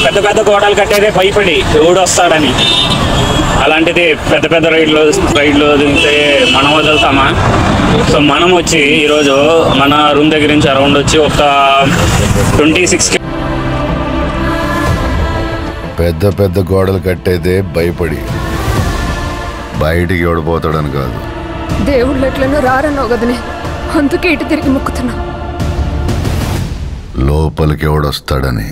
పెద్ద పెద్ద గోడలు కట్టేదే భయపడి ఎవడు వస్తాడని. అలాంటిది పెద్ద పెద్ద రైడ్లు వదిలితే మనం వదులుతామా? సో మనం వచ్చి ఈరోజు మన రూమ్ దగ్గర నుంచి అరౌండ్ వచ్చి ఒక 26 పెద్ద పెద్ద గోడలు కట్టేదే భయపడి, బయటికి ఎవడిపోతాడని కాదు. దేవుళ్ళు ఎట్లనో రారన్నావు కదనే, అందుకే ఇటు తిరిగి మొక్కుతున్నా. లోపలికి ఎవడొస్తాడని.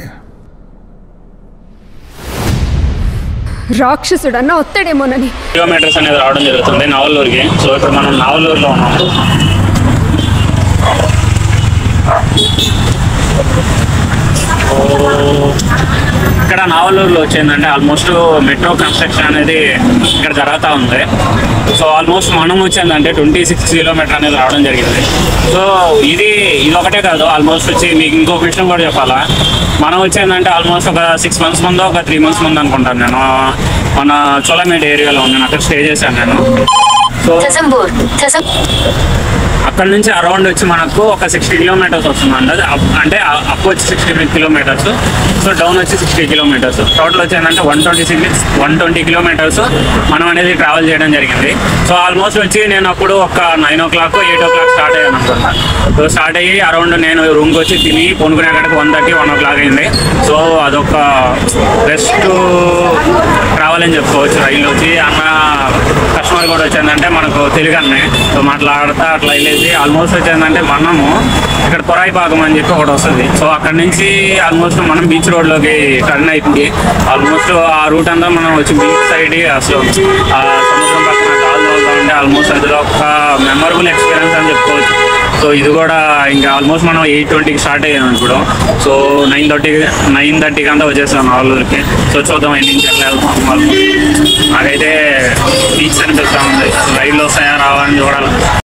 రాక్షసుడన్నా వస్తాడేమోనని. కిలోమీటర్స్ అనేది రావడం జరుగుతుంది నవలూరుకి. సో ఇప్పుడు మనం నవలూరులో ఉన్నాము. ఇక్కడ నవలూరులో వచ్చిందంటే ఆల్మోస్ట్ మెట్రో కన్స్ట్రక్షన్ అనేది ఇక్కడ జరుగుతూ ఉంది. సో ఆల్మోస్ట్ మనం వచ్చిందంటే 26 కిలోమీటర్ అనేది రావడం జరిగింది. సో ఇది ఒకటే కాదు, ఆల్మోస్ట్ వచ్చి మీకు ఇంకో విషయం కూడా చెప్పాలా. మనం వచ్చిందంటే ఆల్మోస్ట్ ఒక 6 months ముందు, ఒక 3 months ముందు అనుకుంటాను. నేను మన చోళమేట ఏరియాలో ఉన్నాను, అక్కడ స్టే చేశాను నేను. సో అక్కడ నుంచి అరౌండ్ వచ్చి మనకు ఒక 60 kilometers వస్తుందండి. అంటే అప్ వచ్చి 60 kilometers, సో డౌన్ వచ్చి 60 kilometers. టోటల్ వచ్చేందంటే 120 kilometers మనం అనేది ట్రావెల్ చేయడం జరిగింది. సో ఆల్మోస్ట్ వచ్చి నేను అప్పుడు ఒక 9 o'clock 8 o'clock స్టార్ట్ అయ్యాను అనుకుంటా. సో స్టార్ట్ అయ్యి అరౌండ్ నేను రూమ్కి వచ్చి తిని కొనుక్కునేకాడికి 1:30 1 o'clock అయింది. సో అదొక బెస్ట్ ట్రావెల్ అని చెప్పుకోవచ్చు. రైలు వచ్చి అన్న కస్టమర్ కూడా వచ్చిందంటే మనకు తెలుగు అన్నే, సో మాట్లాడుతూ అట్లా వెళ్ళేసి ఆల్మోస్ట్ వచ్చిందంటే మనము ఇక్కడ కొరాయిపాకం అని చెప్పి ఒకటి వస్తుంది. సో అక్కడ నుంచి ఆల్మోస్ట్ మనం బీచ్ రోడ్లోకి టర్న్ అయిపోయి ఆల్మోస్ట్ ఆ రూట్ అంతా మనం వచ్చి బీచ్ సైడ్ అసలు సముద్రం పక్కన గాలి తోలుతూ ఉంటే ఆల్మోస్ట్ అది ఒక మెమరబుల్ ఎక్స్పీరియన్స్ అని చెప్పుకోవచ్చు. సో ఇది కూడా ఇంకా ఆల్మోస్ట్ మనం 8:20కి స్టార్ట్ అయ్యాము ఇప్పుడు. సో 9:30కి అంతా వచ్చేసాం నవలూరుకి. సో చూద్దాం ఎన్ని నుంచి ఎట్లా వెళ్తాం. నాకైతే బీచ్ అనిపిస్తూ ఉంది. రైళ్ళు వస్తాయా రావని చూడాలి.